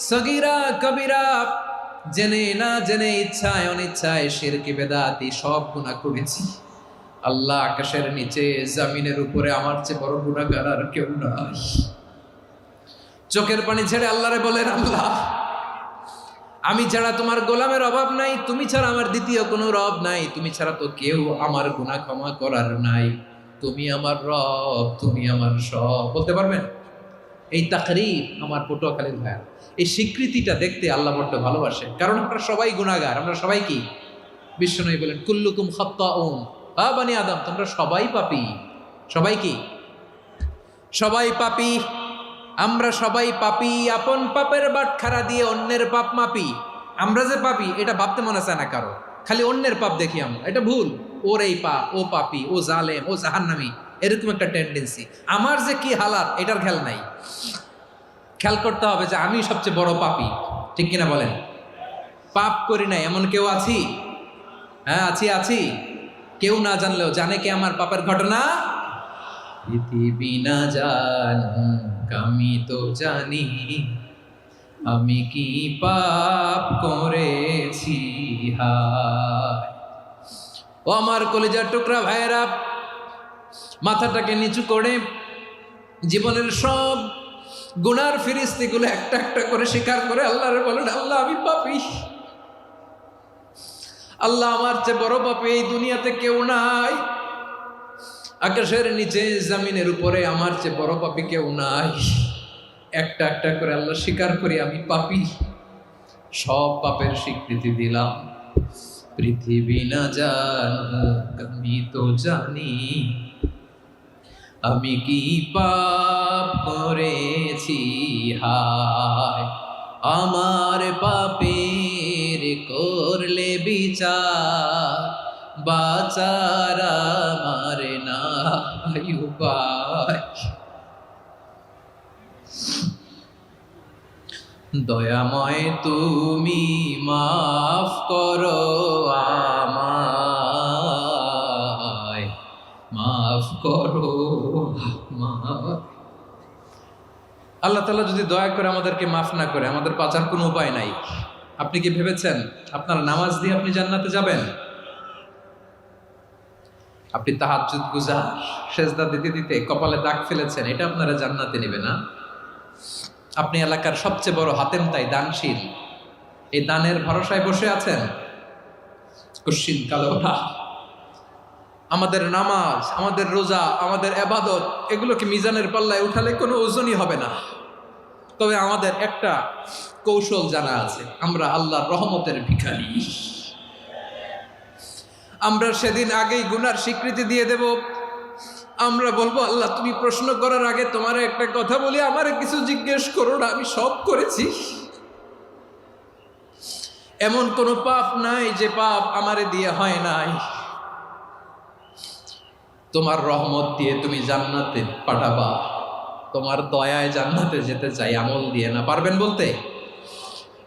সগীরা কবিরা, জেনে না জেনে, ইচ্ছায় অনিচ্ছায়, শিরকি বেদাতি সব গুনাহ করেছি। আল্লাহ, আকাশের নিচে জমিনের উপরে আমার চেয়ে বড় গুনাহগার আর কেউ নাই। চোখের পানি ছেড়ে আল্লাহরে বলেন, আল্লাহ, আমি ছাড়া তোমার গোলামের অভাব নাই, তুমি ছাড়া আমার দ্বিতীয় কোনো রব নাই, তুমি ছাড়া তো কেউ আমার গুনাহ ক্ষমা করার নাই, তুমি আমার রব, তুমি আমার সব। বলতে পারবেন? এই তাকরীর আমার পটুয়াখালীর ভাইয়া, এই স্বীকৃতিটা দেখতে আল্লাহ বড্ড ভালোবাসে, কারণ আমরা সবাই গুনাহগার, আমরা সবাই কি? বিশ্বনবী বলেন, কুল্লুকুম খাত্তাউন, বানি আদম, তোমরা সবাই পাপী। সবাই কি? সবাই পাপী। আমরা সবাই পাপী, আপন পাপের বাটখারা দিয়ে অন্যের পাপ মাপি। আমরা যে পাপী এটা ভাবতে মনে চায় না কারো, খালি অন্যের পাপ দেখি আমরা, এটা ভুল। ওর এই পাপ, ও পাপী, ও জালেম, ও জাহান্নামী, এরকম একটা টেন্ডেন্সি। আমার যে কি হালাত এটার খেয়াল নাই। খেয়াল করতে হবে যে আমি সবচেয়ে বড় পাপী, ঠিক কিনা বলেন? পাপ করি নাই এমন কেউ আছি? হ্যাঁ, আছি। কেউ না জানলেও জানে কে আমার পাপের ঘটনা? পৃথিবী না জানুক আমি তো জানি, আমি কি পাপ করেছি হায়। ও আমার কলিজার টুকরা ভাইয়েরা, মাথাটাকে নিচু করে জীবনের সব গুনার ফিরিস্তিগুলো একটা একটা করে স্বীকার করে আল্লাহরে বলেন, আল্লাহ, আমি পাপী। আল্লাহ, আমার চেয়ে বড় পাপী এই দুনিয়াতে কেউ নাই। আকাশের নিচে জমিনের উপরে আমার চেয়ে বড় পাপী কেউ নাই। একটা একটা করে আল্লাহ স্বীকার করি আমি পাপী। সব পাপের স্বীকৃতি দিলাম। পৃথিবী না জানুক আমি তো জানি, আমি কি পাপ করেছি হায়। আমার পাপের করলে বিচার, বাঁচার আমার নাই উপায়। দয়াময় তুমি মাফ করো আমায়, মাফ করো আমায়। আল্লাহ তাআলা যদি দয়া করে আমাদেরকে মাফ না করে, আমাদের বাঁচার কোনো উপায় নাই। আপনি কি ভেবেছেন আপনার নামাজ দিয়ে আপনি জান্নাতে যাবেন? আপনি তাহাজ্জুদ গুজার, সেজদা দিতে দিতে কপালে দাগ ফেলেছেন, এটা আপনারা জান্নাতে নেবে না? আপনি এলাকার সবচেয়ে বড় হাতেম তাই দানশীল, এই দানের ভরসায় বসে আছেন, কুশ্চিন কালো না। আমাদের নামাজ, আমাদের রোজা, আমাদের ইবাদত, এগুলোকে মিজানের পাল্লায় উঠালে কোনো ওজনই হবে না। তবে আমাদের একটা কৌশল জানা আছে, আমরা আল্লাহর রহমতের ভিখারি। আমরা সেদিন আগেই গুনার স্বীকৃতি দিয়ে দেব। আমরা বলবো, আল্লাহ, তুমি প্রশ্ন করার আগে তোমার একটা কথা বলি, আমারে কিছু জিজ্ঞেস করো না, আমি সব করেছি। এমন কোনো পাপ নাই যে পাপ আমারে দিয়ে হয় নাই। তোমার রহমত দিয়ে তুমি জান্নাতে পাঠাবা, তোমার দয়ায় জান্নাতে যেতে চাই, আমল দিয়ে না। পারবেন বলতে?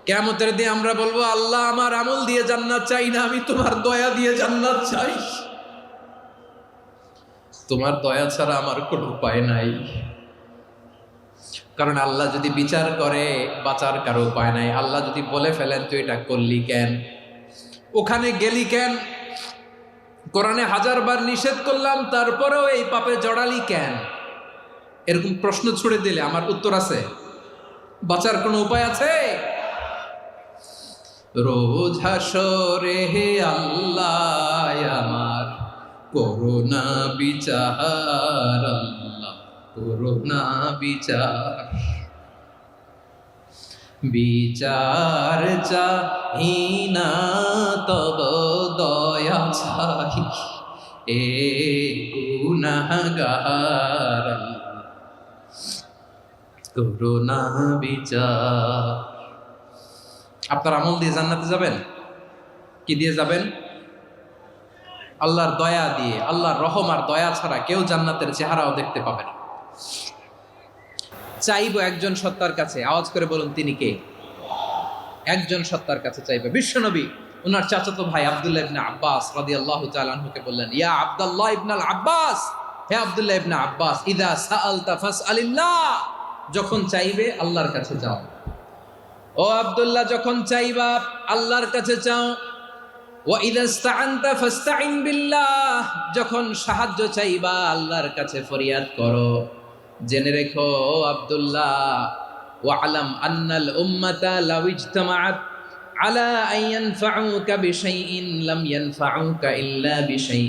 কিয়ামতের দিন আমরা বলবো, আল্লাহ, আমার আমল দিয়ে জান্নাত চাই না, আমি তোমার দয়া দিয়ে জান্নাত চাই। তোমার দয়া ছাড়া আমার কোনো উপায় নাই। কারণ আল্লাহ যদি বিচার করে, বাঁচার কারো উপায় নাই। আল্লাহ যদি বলে ফেলেন তুই এটা করলি কেন, ওখানে গেলি কেন, কোরআনে 1000 বার নিষেধ করলাম তারপরেও এই পাপে জড়ালি কেন, এরকম প্রশ্ন ছুড়ে দিলে আমার উত্তর আছে? বাঁচার কোনো উপায় আছে? রোজ হাসরে হে আল্লাহ আমার করুণা বিচার, আল্লাহ করুণা বিচার। বিচার চাহি না তব দয়া চাহি, এ গুনাহগার, আল্লাহ করুণা বিচার। আপনার আমল দিয়ে জান্নাতে যাবেন? কি দিয়ে যাবেন? আল্লাহর দয়া দিয়ে। আল্লাহর রহম আর দয়া ছাড়া কেউ জান্নাতের চেহারাও দেখতে পাবে না। চাইবো একজন সত্তার কাছে, আওয়াজ করে বলুন তিনি কে? একজন সত্তার কাছে চাইবে। বিশ্বনবী ওনার চাচাতো ভাই আব্দুল্লাহ ইবনে আব্বাস রাদিয়াল্লাহু তাআলা আনহুকে বললেন, ইয়া আব্দুল্লাহ ইবনে আব্বাস, হে আব্দুল্লাহ ইবনে আব্বাস, ইযা সাআলতা ফাসআলিল্লাহ, যখন চাইবে আল্লাহর কাছে যাও। ও আব্দুল্লাহ, যখন চাইবা আল্লাহর কাছে চাও। ওয়া ইযা ইসতাআনতা ফাস্তাইন বিল্লাহ, যখন সাহায্য চাইবা আল্লাহর কাছে ফরিয়াদ করো। জেনে রেখো ও আব্দুল্লাহ, ওয়া'লাম আন্নাল উম্মাতা লাউ ইজতামাআত আলা আন ইয়ানফাউকা বিশাইইন লাম ইয়ানফাউকা ইল্লা বিশাই।